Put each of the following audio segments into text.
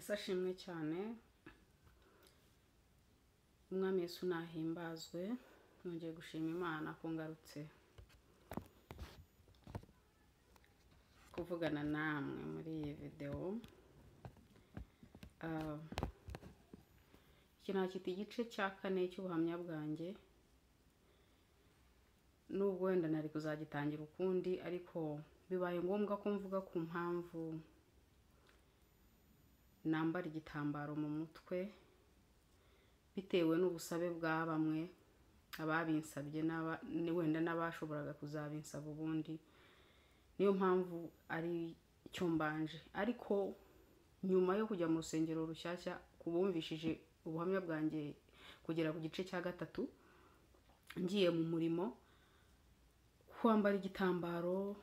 Ese ashimwe cyane umwami Yesu nahimbazwe. Nongeye gushima Imana ko ngarutse kuvugana namwe muri iyi video. Iki nakita igice cya 4 cy'ubuhamya bwanjye, nubwo wenda nari kuzagitangira ukundi, ariko bibaye ngombwa ko mvuga ku mpamvu nambara igitambaro mu mutwe bitewe n'ubusabe bwa bamwe ababinsabye wenda n'abashoboraga kuzabinsaba ubundi. Niyo mpamvu ari cyo mbanje, ariko nyuma yo kujya mu rusengero rushyashya kubumvishije ubuhamya bwanjye kugera ku gice cya 3, ngiye mu murimo, kwambara igitambaro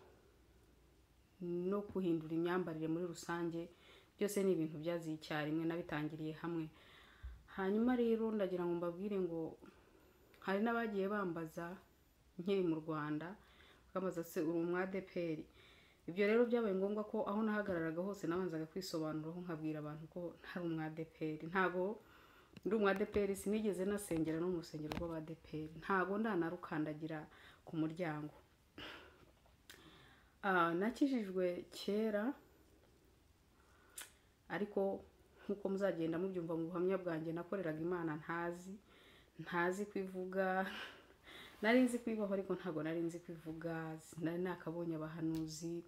no kuhindura imyambarire muri rusange byose ni ibintu byaziye icyarimwe, nabitangiriye hamwe. Hanyuma rero ndagira ngo mbabwire ngo hari n'abagiye bambaza nkiri mu Rwanda, bakabaza se uri umwadeperi. Ibyo rero byabaye ngombwa ko aho nahagararaga hose nabanzaga kwisobanuraho nkabwira abantu ko ntari umwadeperi. Ntago ndi umwadeperi, sinigeze nasengera no mu rusengero rw'abadeperi, ntago ndanarukandagira ku muryango. Nakijijwe kera, ariko nkuko muzagenda mubyumva mu buhamya bwanjye, nakoreraga Imana ntazi kwivuga. Nari nzi kwibaho ariko ntago nari nzi kwivuga, nari nakabonye abahanuzi.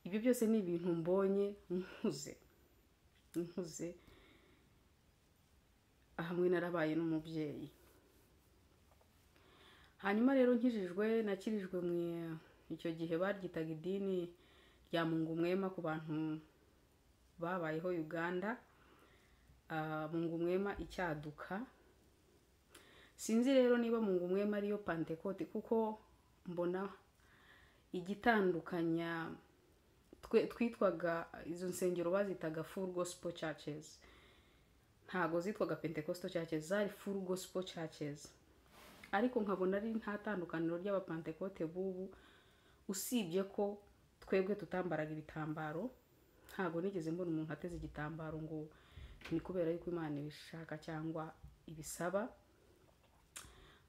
Ibyo byose ni ibintu mbonye nkuze hamwe narabaye n'umubyeyi. Hanyuma rero nakirijwe mu icyo gihe baryitaga idini rya Mungu Mwema ku bantu babayeho Uganda. Mungu Mwema icyaduka, sinzi rero niba Mungu Mwema ariyo Pentecote, kuko mbona igitandukanya twitwaga izo nsengero bazitaga full gospel churches, ntago zitwaga Pentecostal churches, zari full gospel churches. Ariko nkabona ari nta tandukaniro ry'abapentecote bubu, usibye ko twebwe tutambaraga ibitambaro. Ntago nigeze mbona umuntu ateze igitambaro ngo ni kubera yuko Imana ibishaka cyangwa ibisaba,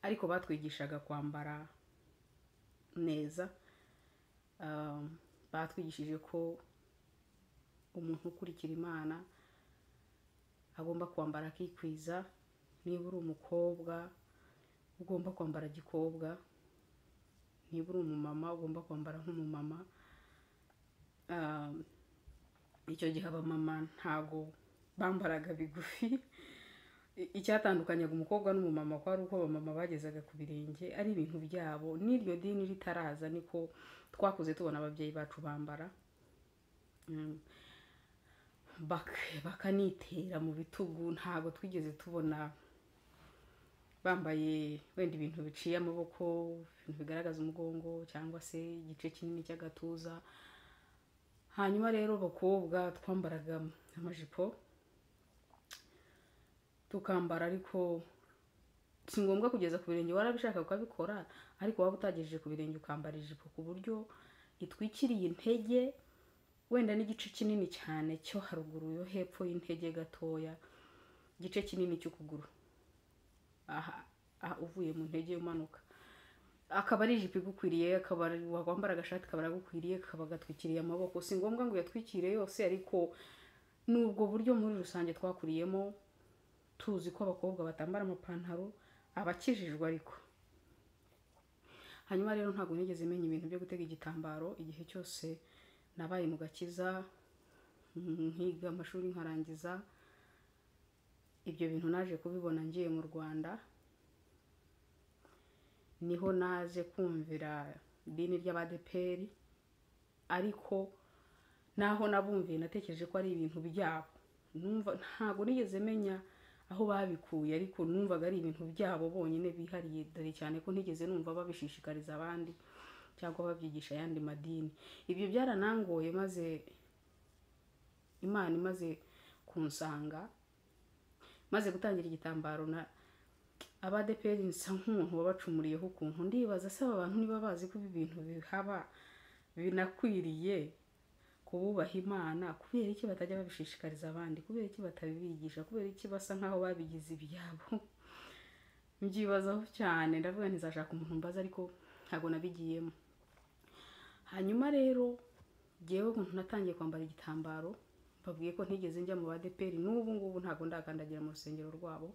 ariko batwigishaga kwambara neza. Batwigishije ko umuntu ukurikira Imana agomba kwambara akikwiza. Niba uri umukobwa ugomba kwambara gikobwa, niba uri umumama ugomba kwambara nk'umumama. Icyo gihe abamama ntago bambaraga bigufi. Icyatandukanyaga umukobwa n'umumama ko ari uko abamama bagezaga ku birenge, ari ibintu byabo. N'iryo dini ritaraza niko twakuze tubona ababyeyi bacu bambara, bakanitera mu bitugu. Ntago twigeze tubona bambaye wenda ibintu biciye amaboko, ibintu bigaragaza umugongo cyangwa se igice kinini cy'agatuza. Hanyuma rero bakobwa twambaraga amajipo tukambara, ariko si ngombwa kugeza ku birenge. Warabishaka ukabikora, ariko waba utagejeje ku birenge ukambara ijipo ku buryo itwikiriye intege, wenda n'igice kinini cyane cyo haruguru yo hepfo y'intege gatoya, igice kinini cy'ukuguru uvuye mu ntege umanuka, akaba ari ijipo igukwiriye. Akaba wambara agashati kabara gukwiriye, kaba gatwikiriye amaboko. Si ngombwa ngo yatwikire yose, ariko nubwo buryo muri rusange twakuriyemo, tuzi ko abakobwa batambara amapantaro, abakijijwe ariko. Hanyuma rero ntago nigeze menya ibintu byo gutega igitambaro igihe cyose nabaye mu gakiza, nkiga amashuri nkarangiza. Ibyo bintu naje kubibona ngiye mu Rwanda, niho naje kumvira idini ry'abadeperi. Ariko naho nabumviye natekereje ko ari ibintu byabo. Ntago nigeze menya aho babikuye, ariko numvaga ari ibintu byabo bonyine bihariye, dore cyane ko ntigeze numva babishishikariza abandi cyangwa babyigisha ayandi madini. Ibyo byaranangoye, maze Imana imaze kunsanga, maze gutangira igitambaro abadeperi nsa nk'umuntu wabacumuriyeho ukuntu. Ndibaza se aba bantu niba bazi ko ibi bintu bihaba binakwiriye ku kububaha Imana kubera iki batajya babishishikariza abandi, kubera iki batabibigisha, kubera iki basa nkaho babigize ibyabo. Mbyibazaho cyane, ndavuga ntizashaka umuntu mbaza ariko ntago nabigiyemo. Hanyuma rero jewe umuntu natangiye kwambara igitambaro, babwiye ko ntigeze njya mu badeperi, n'ubu ngubu ntago ndakandagira mu rusengero rwabo.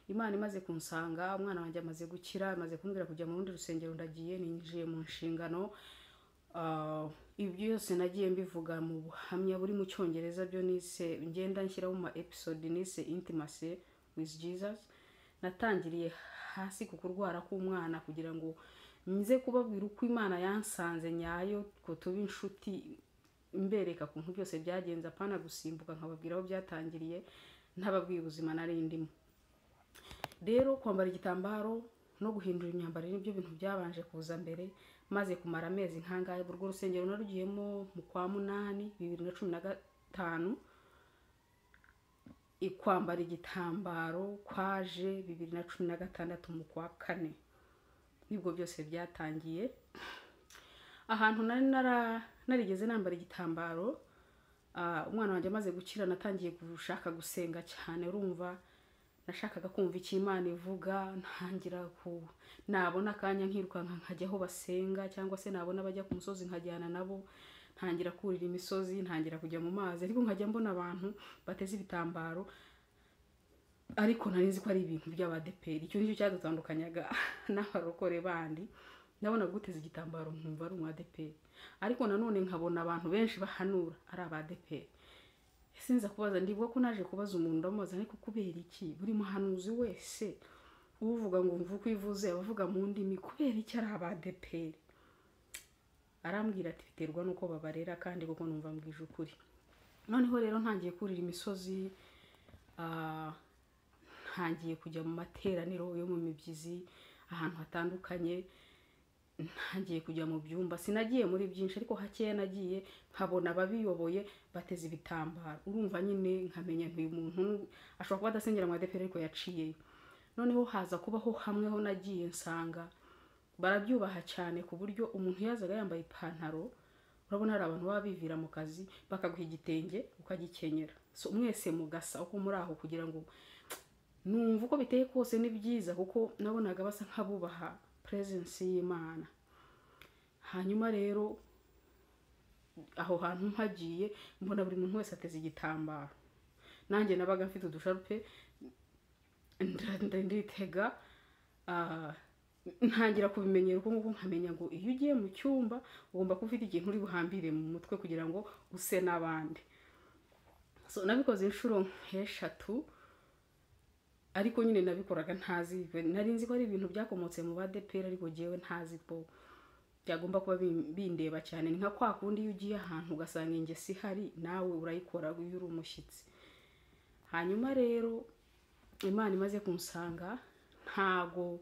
Imana imaze kunsanga, umwana wanjye amaze gukira, amaze kumbwira kujya mu rundi rusengero, ndagiye ninjiye mu nshingano. Ibi byose nagiye mbivuga mu buhamya buri mu Cyongereza, byo nise ngenda nshyiraho mu episode nise Intimacy with Jesus. Natangiriye hasi ku kurwara k'umwana kugira ngo nze kubabwira uko Imana yansanze nyayo, ko tuba inshuti, imbereka kuntu byose byagenze, apana gusimbuka nkababwira aho byatangiriye ntababwiye ubuzima narindimo. Rero kwambara igitambaro no guhindura imyambaro nibyo bintu byabanje kuza mbere, maze kumara amezi nkangahe. Urwo rusengero narugiyemo mu kwa 8 2015, ikwambara igitambaro kwaje 2016 mu kwa 4, nibwo byose byatangiye. Ahantu narigeze nambara igitambaro, umwana wanjye amaze gukira, natangiye gushaka gusenga cyane. Urumva nashakaga kumva icyo Imana ivuga, ntangira nabona akanya nkirukanka nkajya aho basenga, cyangwa se nabona bajya ku musozi nkajyana nabo, ntangira kurira imisozi, ntangira kujya mu mazi, ariko nkajya mbona abantu bateze ibitambaro, ariko nari nzi ko ari ibintu by'abadeperi. Icyo nicyo cyadutandukanyaga n'abarokore bandi. Ndabona guteza igitambaro nkumva ari umwadeperi, ariko nanone nkabona abantu benshi bahanura ari abadeperi. Sinza kubaza, ndibuka ko naje kubaza umuntu, ndamubaza ariko kubera iki buri muhanuzi wese uvuga ngo mvuko ivuze abavuga mu ndimi, kubera iki ari abadeperi? Arambwira ati biterwa nuko babarera, kandi kuko numva mbwije ukuri. Noneho rero ntangiye kurira imisozi, ntangiye kujya mu materaniro yo mu mibyizi ahantu hatandukanye, ntangiye kujya mu byumba. Sinagiye muri byinshi ariko hakeya nagiye, nkabona ababiyoboye bateze ibitambaro. Urumva nyine nkamenya uyu muntu ashobora kuba adasengera mu adeperi ariko yaciyeyo. Noneho haza kubaho hamwe ho nagiye nsanga barabyubaha cyane, ku buryo umuntu yazaga yambaye ipantaro, urabona hari abantu baba bivira mu kazi bakaguha igitenge ukagikenyera, so mwese mugasa uko muri aho, kugira ngo numva uko biteye kose ni byiza, kuko nabonaga basa nkabubaha presence y'Imana. Hanyuma rero aho hantu mpagiye mbona buri muntu wese ateze igitambaro, nanjye nabaga mfite udusharupe nditega, ntangira kubimenyera uko nguko, nkamenya ngo iyo ugiye mu cyumba ugomba kuba ufite ikintu uri buhambire mu mutwe kugira ngo use n'abandi. So nabikoze inshuro 3, ariko nyine nabikoraga ntazi, nari nzi ko ari ibintu byakomotse mu badeperi, ariko jewe ntazi ko byagomba kuba bindeba cyane. Ni nka kwa kundi iyo ugiye ahantu ugasanga ingesi hari, nawe urayikora iyo uri umushyitsi. Hanyuma rero Imana imaze kunsanga, ntago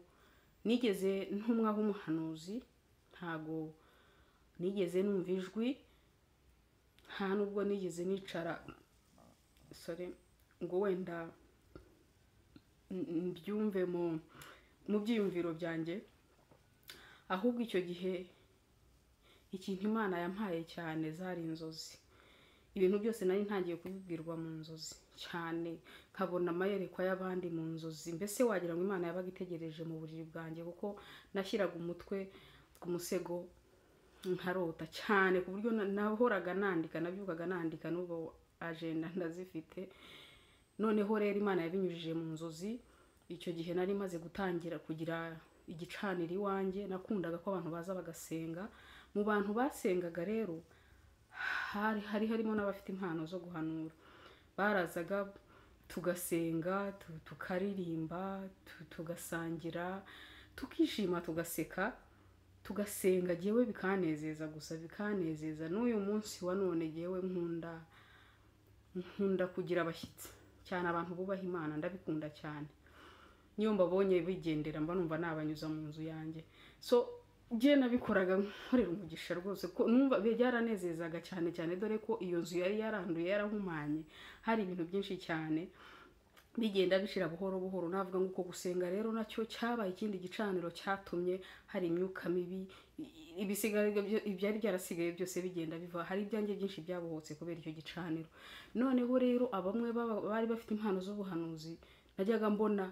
nigeze ntumwa nk'umuhanuzi, ntago nigeze numva ijwi, nta nubwo nigeze nicara ngo wenda mbyumve mu byiyumviro byanjye. Ahubwo icyo gihe ikintu Imana yampaye cyane zari inzozi. Ibintu byose nari ntangiye kubibwirwa mu nzozi cyane, nkabona amayerekwa y'abandi mu nzozi. Mbese wagira ngo Imana yabaga itegereje mu buriri bwanjye, kuko nashyiraga umutwe ku musego nkarota cyane, ku buryo nahoraga nandika, nabyukaga nandika, n'ubwo agenda ndazifite. Noneho rero Imana yabinyujije mu nzozi. Icyo gihe nari maze gutangira kugira igicaniro iwanjye, nakundaga ko abantu baza bagasenga. Mu bantu basengaga rero harimo n'abafite impano zo guhanura. Barazaga tugasenga, tukaririmba, tugasangira, tukishima, tugaseka, tugasenga. Jewe bikanezeza gusa, bikanezeza. N'uyu munsi wa none jewe nkunda kugira abashyitsi cyane, abantu bubaha Imana, ndabikunda cyane. Niyo mbabonye bigendera mba numva nabanyuza mu nzu yanjye. So je nabikoraga nkorera umugisha rwose, ko numva byaranezezaga cyane cyane, dore ko iyo nzu yari yaranduye, yarahumanye, hari ibintu byinshi cyane. bigenda bishira buhoro buhoro. Navuga ngo uko gusenga rero nacyo cyabaye ikindi gicaniro cyatumye hari imyuka mibi, ibisigaye ibyari byarasigaye byose bigenda biva. Hari ibyanjye byinshi byabohotse kubera icyo gicaniro. Noneho rero abamwe bari bafite impano z'ubuhanuzi, najyaga mbona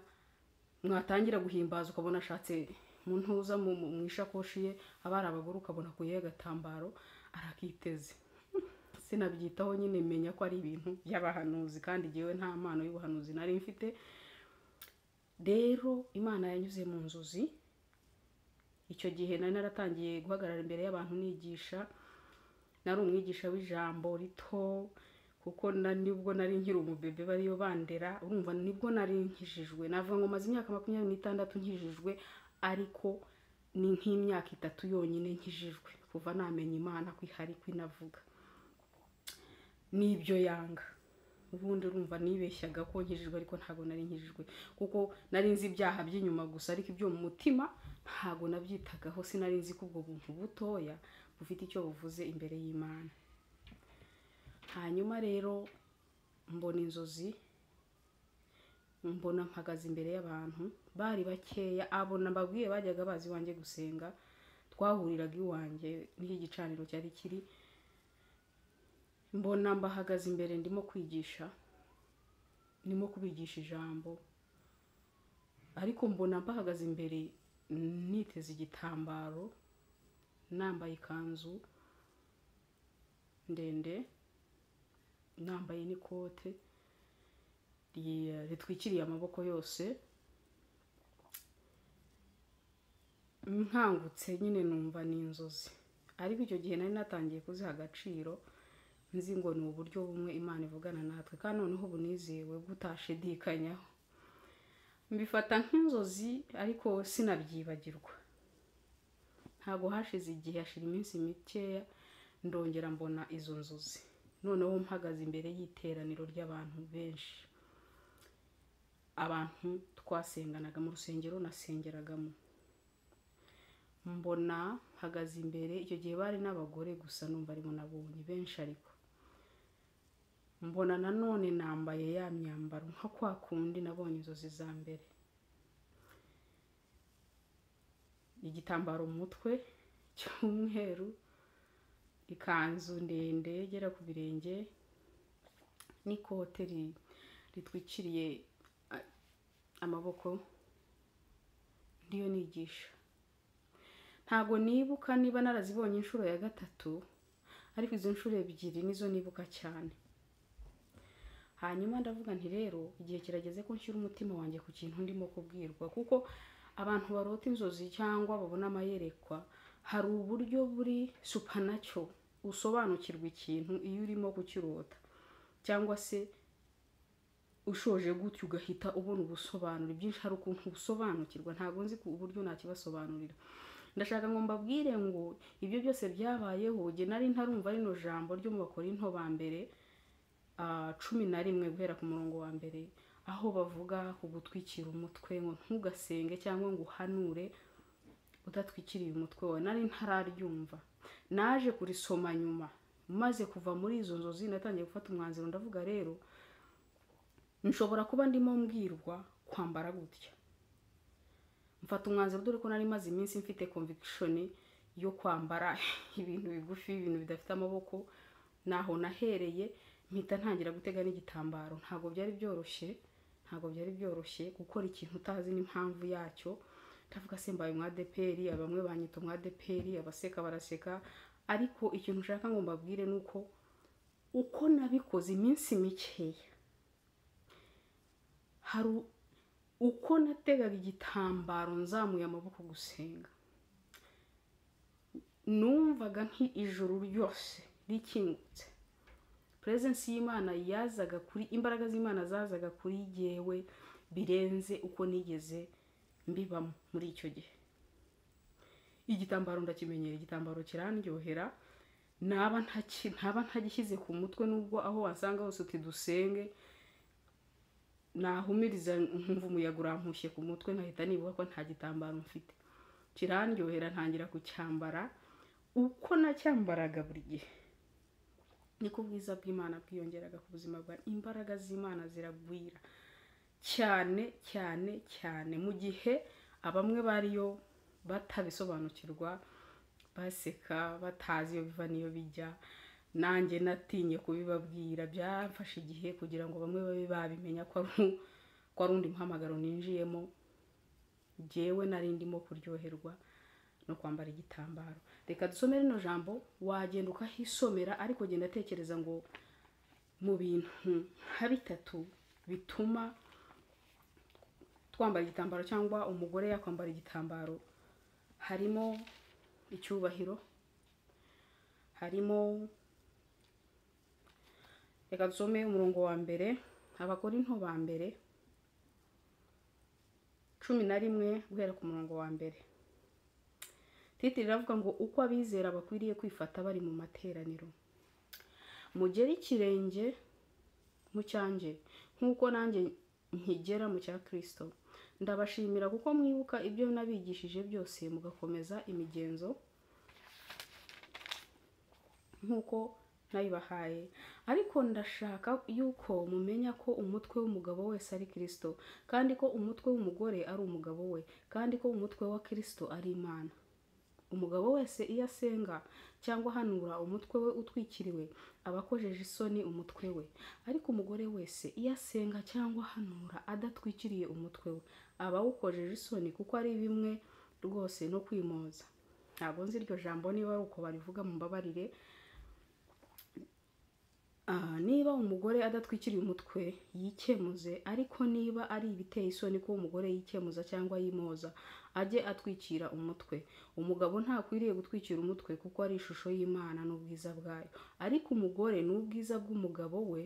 mwatangira guhimbaza ukabona ashatse mu ntuza mu ishakoshi ye, abari abagore ukabona kuye agatambaro arakiteze. Sinabyitaho nyine menya ko ari ibintu by'abahanuzi, kandi jewe nta mpano y'ubuhanuzi nari mfite. Rero Imana yanyuze mu nzozi. Icyo gihe nari naratangiye guhagarara imbere y'abantu nigisha, nari umwigisha w'ijambo rito, kuko nibwo nari nkiri umubebe bariyo bandera. Urumva nibwo nari nkijijwe. Navuga ngo maze imyaka 26 nkijijwe, ariko ni nk'imyaka 3 yonyine nkijijwe kuva namenya Imana ko ihari, ko inavuga. Nibyo yanga. Ubundi urumva nibeshyaga ko nkijijwe, ariko ntago nari nkijijwe, kuko nari nzi ibyaha by'inyuma gusa, ariko ibyo mu mutima ntago nabyitagaho. Sinari nzi ko ubwo buntu butoya bufite icyo buvuze imbere y'Imana. Hanyuma rero mbona inzozi, mbona mpagaze imbere y'abantu bari bakeya. Abo nababwiye bajyaga bazi wanjye gusenga, twahuriraga iwanjye n'iki gicaniro cyari kiri. Mbona mbahagaze imbere ndimo kwigisha, ndimo kubigisha ijambo, ariko mbona mbahagaze imbere niteze igitambaro, nambaye ikanzu ndende, nambaye n'ikote ritwikiriye amaboko yose. Nkangutse nyine numva ni inzozi, ariko icyo gihe nari natangiye kuziha agaciro, nzi ngo ni uburyo bumwe Imana ivugana natwe, kandi noneho bunizewe butashidikanyaho. Mbifata nk'inzozi, ariko sinabyibagirwa. Ntago hashize igihe, hashira iminsi mikeya, ndongera mbona izo nzozi. Noneho mpagaze imbere y'iteraniro ry'abantu benshi, abantu twasenganaga mu rusengero nasengeragamo. Mbona mpagaze imbere, icyo gihe bari n'abagore gusa, numva arimo nabonye benshi. Ariko mbona nanone nambaye ya myambaro nka kwa kundi nabonye inzozi za mbere. Igitambaro mu mutwe cy'umweru, ikanzu ndende igera ku birenge, n'ikote ritwikiriye amaboko, ndiyo nigisha. Ntago nibuka niba narazibonye inshuro ya 3, ariko izo nshuro 2 nizo nibuka cyane. Hanyuma ndavuga nti rero igihe kirageze ko nshyira umutima wanjye ku kintu ndimo kubwirwa, kuko abantu barota inzozi cyangwa babona amayerekwa, hari uburyo buri supernatural usobanukirwa ikintu iyo urimo kukirota, cyangwa se ushoje gutyo ugahita ubona ubusobanuro byinshi. Hari ukuntu ubusobanukirwa, ntago nzi ku buryo nakibasobanurira. Ndashaka ngo mbabwire ngo ibyo byose byabayeho, je nari ntarumva rino jambo ryo mu Bakorinto ba mbere 11 guhera ku murongo wa mbere, aho bavuga ku gutwikira umutwe, ngo ntugasenge cyangwa ngo uhanure udatwikiriye umutwe wawe. Nari ntararyumva, naje kurisoma nyuma. Maze kuva muri izo nzozi natangiye gufata umwanzuro, ndavuga rero nshobora kuba ndimo mbwirwa kwambara gutya. Mfata umwanzuro, dore ko nari maze iminsi mfite conviction yo kwambara ibintu bigufi, ibintu bidafite amaboko. Naho nahereye mpita ntangira gutega n'igitambaro. Ntago byari byoroshye gukora ikintu utazi n'impamvu yacyo. Ndavuga se mbaye umwadeperi, abamwe banyita umwadeperi, abaseka baraseka. Ariko ikintu ushaka ngo mbabwire nuko uko nabikoze iminsi mikeya, hari uko nategaga igitambaro nzamuye amaboko gusenga, numvaga nk'ijuru ryose rikingutse. Presence y'Imana yazaga kuri, imbaraga z'Imana zazaga kuri yewe birenze uko nigeze mbibamo muri icyo gihe. Igitambaro ndakimenyera, igitambaro kirandyohera, ntaba ntagishyize ku mutwe, nubwo aho wasanga hose uti dusenge, nahumiriza nkumva umuyaga urampushye ku mutwe, nkahita nibuka ko nta gitambaro mfite. Kirandyohera, ntangira kucyambara. Uko nacyambaraga buri gihe, niko ubwiza bw'Imana bwiyongeraga ku buzima bwa. Imbaraga z'Imana ziragwira cyane cyane cyane mu gihe abamwe bariyo batabisobanukirwa, baseka batazi iyo biva niyo bijya. Nanjye natinye kubibabwira, byafashe igihe kugira ngo bamwe babe babimenya ko ari undi muhamagaro ninjiyemo. Jewe nari ndimo kuryoherwa no kwambara igitambaro. Reka dusomere no jambo, wagenda ukahisomera, ariko genda tekereza ngo mu bintu nka bitatu bituma twambara igitambaro cyangwa umugore yakwambara igitambaro, harimo icyubahiro, harimo, reka dusome umurongo wa mbere, Abakorinto ba mbere 11 guhera ku murongo wa mbere. Titiri iravuga ngo uko abizera bakwiriye kwifata bari mu materaniro. Mugere ikirenge mu cyanje nkuko nanjye nkigera mu cya Kristo. Ndabashimira kuko mwibuka ibyo nabigishije byose mugakomeza imigenzo nkuko nayibahaye. Ariko ndashaka yuko mumenya ko umutwe w'umugabo wese ari Kristo, kandi ko umutwe w'umugore ari umugabo we, kandi ko umutwe wa Kristo ari Imana. Umugabo wese iyo asenga cyangwa hanura umutwe we utwikiriwe aba akojeje isoni umutwe we, ariko umugore wese iyo asenga cyangwa hanura adatwikiriye umutwe we aba awukojeje isoni, kuko ari bimwe rwose no kwimoza. Ntabwo nzi iryo jambo niba ari uko barivuga, mu mbabarire. Niba umugore adatwikiriye umutwe yikemuze, ariko niba ari ibiteye isoni ko umugore yikemuza cyangwa yimoza ajye atwikira umutwe. Umugabo ntakwiriye gutwikira umutwe kuko ari ishusho y'Imana n'ubwiza bwayo, ariko umugore n'ubwiza bw'umugabo we,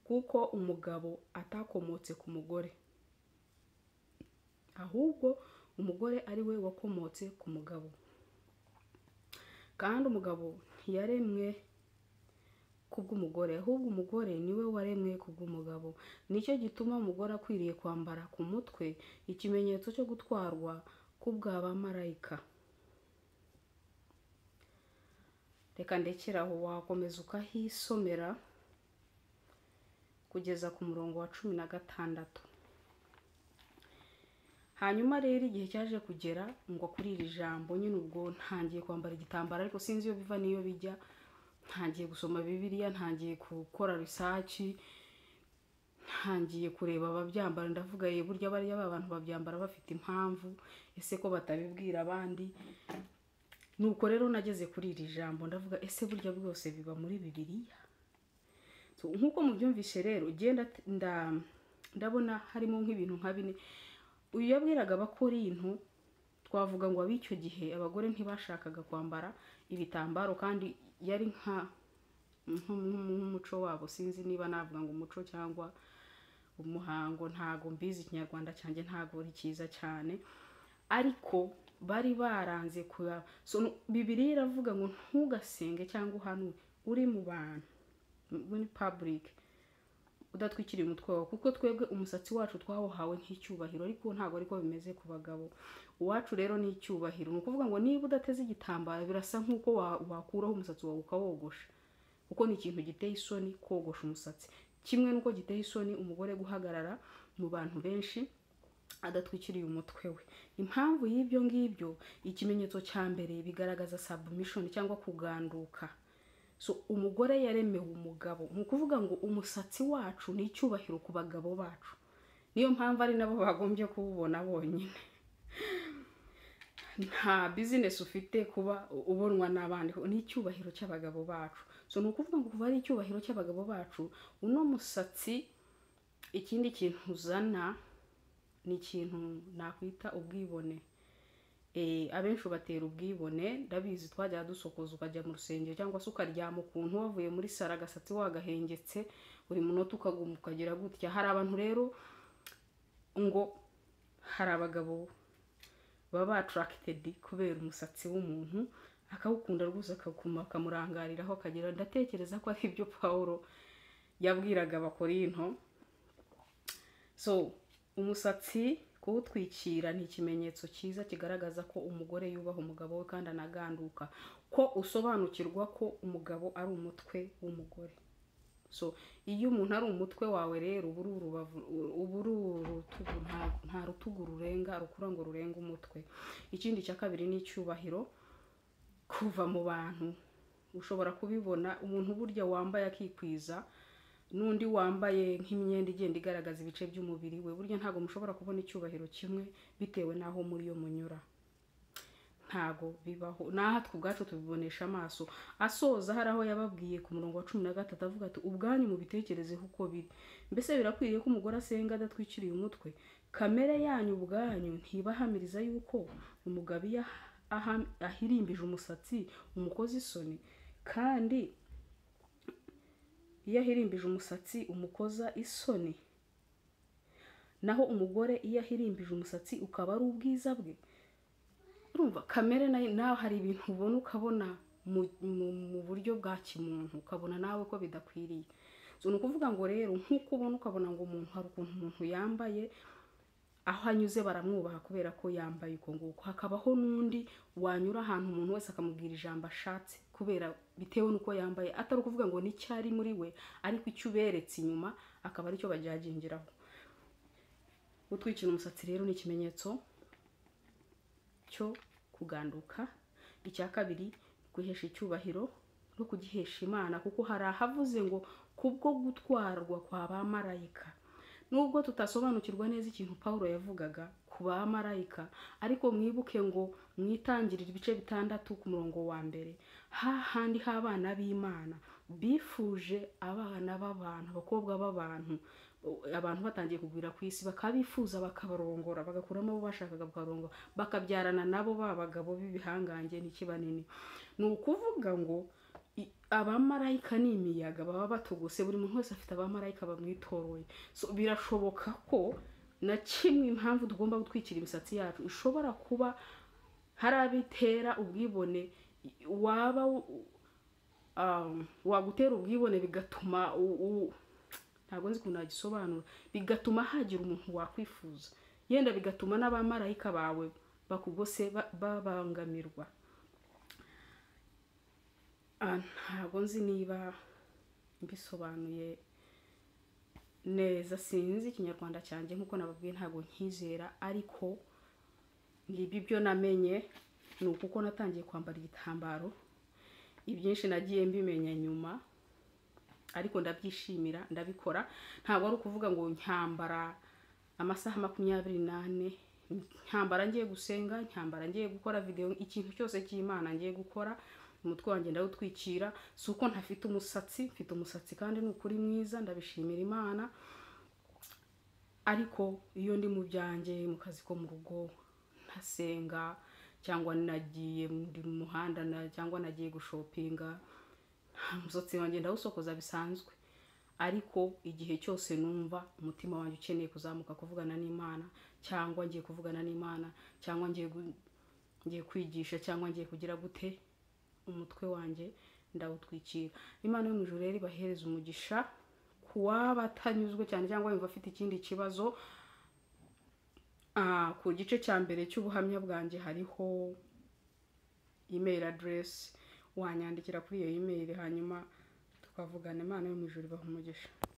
kuko umugabo atakomotse ku mugore, ahubwo umugore ari we wakomotse ku mugabo. Kandi umugabo ntiyaremwe kubw'umugore, ahubwo umugore niwe waremwe kubw'umugabo. Nicyo gituma umugore akwiriye kwambara ku mutwe ikimenyetso cyo gutwarwa kubw'abamarayika. Reka ndekeraho, wakomeza ukahisomera kugeza ku murongo wa 16. Hanyuma rero igihe cyaje kugera ngo kuri iri jambo nyine, ubwo ntangiye kwambara igitambaro, ariko sinzi iyo biva niyo bijya. Ntangiye gusoma Bibiliya, ntangiye gukora research, ntangiye kureba ababyambara, ndavuga ye burya bariya abantu babyambara bafite impamvu, ese ko batabibwira abandi. Nuko rero nageze kuri iri jambo ndavuga ese burya bwose biba muri Bibiliya. Nkuko mubyumvishe rero genda ndabona harimo nk'ibintu nka bine. Uyu yabwiraga Abakorinto, twavuga ngo ab'icyo gihe abagore ntibashakaga kwambara ibitambaro, kandi yari nk'umuco wabo. Sinzi niba navuga ngo umuco cyangwa umuhango, ntago mbizi, ikinyarwanda cyanjye ntago ari cyiza cyane, ariko bari baranze kuya. Bibiliya iravuga ngo ntugasenge cyangwa hano uri mu bantu muri public udatwikiriye umutwe wawe, kuko twebwe umusatsi wacu twawohawe nk'icyubahiro, ariko ntago ariko bimeze ku bagabo. Uwacu rero ni icyubahiro. Ni ukuvuga ngo niba udateze igitambaro birasa nk'uko wakuraho umusatsi wawe ukawogosha, kuko ni ikintu giteye isoni kogosha umusatsi, kimwe nuko giteye isoni umugore guhagarara mu bantu benshi adatwikiriye umutwe we. Impamvu y'ibyo ngibyo, ikimenyetso cya mbere bigaragaza submission cyangwa kuganduka. Umugore yaremewe umugabo, ni ukuvuga ngo umusatsi wacu ni icyubahiro ku bagabo bacu, niyo mpamvu ari nabo bagombye kububona bonyine. Nta business ufite kuba ubonwa n'abandi, ni icyubahiro cy'abagabo bacu. Ni ukuvuga ngo kuba ari icyubahiro cy'abagabo bacu, uno musatsi ikindi kintu uzana ni ikintu nakwita ubwibone. Abenshi batera ubwibone, ndabizi twajya dusokoza ukajya mu rusengero cyangwa se ukaryama ukuntu wavuye muri sara agasatsi wagahengetse buri munota ukaguma ukagira gutya. Hari abantu rero ngo hari abagabo baba attracted kubera umusatsi w'umuntu, akawukunda rwose akamurangariraho akagira. Ndatekereza ko ari ibyo Paulo yabwiraga Abakorinto. Umusatsi kuwutwikira ni ikimenyetso cyiza kigaragaza ko umugore yubaha umugabo we kandi anaganduka, ko usobanukirwa ko umugabo ari umutwe w'umugore. So iyo umuntu ari umutwe wawe rero urutugu, nta rutugu rurenga rukura ngo rurenga umutwe. Ikindi cya kabiri ni icyubahiro kuva mu bantu. Ushobora kubibona umuntu burya wambaye akikwiza n'undi wambaye nk'imyenda igenda igaragaza ibice by'umubiri we, burya ntago mushobora kubona icyubahiro kimwe bitewe naho muri yo munyura. Ntago bibaho, naha twubwacu tubibonesha amaso. Asoza hari aho yababwiye ku murongo wa 13 avuga ati ubwanyu mu bitekerezeho uko biri. Mbese birakwiriye ko umugore asenga adatwikiriye umutwe? Kamere yanyu ubwanyu ntibahamiriza yuko umugabo iyo ahirimbije umusatsi umukozi isoni, kandi iyo ahirimbije umusatsi umukoza isoni, naho umugore iyo ahirimbije umusatsi ukaba ari ubwiza bwe. Urumva kamere nawe hari ibintu ubona ukabona mu buryo bwa kimuntu, ukabona nawe ko bidakwiriye. So ni ukuvuga ngo rero nk'uko ubona ukabona ngo umuntu hari ukuntu umuntu yambaye, aho anyuze baramwubaha kubera ko yambaye uko nguko. Hakabaho n'undi wanyura ahantu umuntu wese akamubwira ijambo ashatse kubera bitewe nuko yambaye, atari ukuvuga ngo n'icyari muri we, ariko icyo uberetse inyuma akaba ari cyo bajyagingiraho. Gutwikira umusatsi rero ni ikimenyetso cyo kuganduka. Icya kabiri guhesha icyubahiro no kugihesha Imana, kuko hari ahavuze ngo kubwo gutwarwa kwa bamarayika. Nubwo tutasobanukirwa neza ikintu Paulo yavugaga ku bamarayika, ariko mwibuke ngo mwitangirira ibice 6 ku murongo wa mbere, hahandi h'abana b'Imana bifuje abana b'abantu, abakobwa b'abantu, abantu batangiye kugwira ku isi bakabifuza bakabarongora, bagakuramo abo bashakaga bakarongora, bakabyarana nabo babagabo b'ibihangange n'ikibanini. Ni ukuvuga ngo abamarayika ni imiyaga baba batugose, buri muntu wese afite abamarayika bamwitoroye. So birashoboka ko na kimwe impamvu tugomba gutwikira imisatsi yacu ishobora kuba hari abitera ubwibone, wagutera ubwibone bigatuma ntago nzi ukuntu nagisobanura, bigatuma hagira umuntu wakwifuza, yenda bigatuma n'abamarayika bawe bakugose babangamirwa. Ntago nzi niba mbisobanuye neza, sinzi ikinyarwanda cyanjye nkuko nababwiye ntago nkizera, ariko ngibi byo namenye ni uko natangiye kwambara igitambaro. Ibyinshi nagiye mbimenya nyuma, ariko ndabyishimira, ndabikora. Ntago ari ukuvuga ngo nyambara amasaha 24, nyambara ngiye gusenga, nyambara ngiye gukora video, ikintu cyose cy'Imana ngiye gukora umutwe wanjye ndawutwikira. Suko ntafite umusatsi, mfite umusatsi kandi ni ukuri mwiza, ndabishimira Imana. Ariko iyo ndi mu byanjye mu kazi ko mu rugo ntasenga, cyangwa nagiye mu muhanda cyangwa nagiye gushopinga, umusatsi wanjye ndawusokoza bisanzwe. Ariko igihe cyose numva umutima wanjye ukeneye kuzamuka kuvugana n'Imana, cyangwa ngiye kuvugana n'Imana, cyangwa ngiye kwigisha, cyangwa ngiye kugira gute, umutwe wanjye ndawutwikira. Imana yo mu ijuru rero ibahereza umugisha. Kuwaba atanyuzwe cyane cyangwa yumva afite ikindi kibazo, ku gice cya mbere cy'ubuhamya bwanjye hariho email address, wanyandikira kuri iyo email hanyuma tukavugana. Imana yo mu ijuru ibaha umugisha.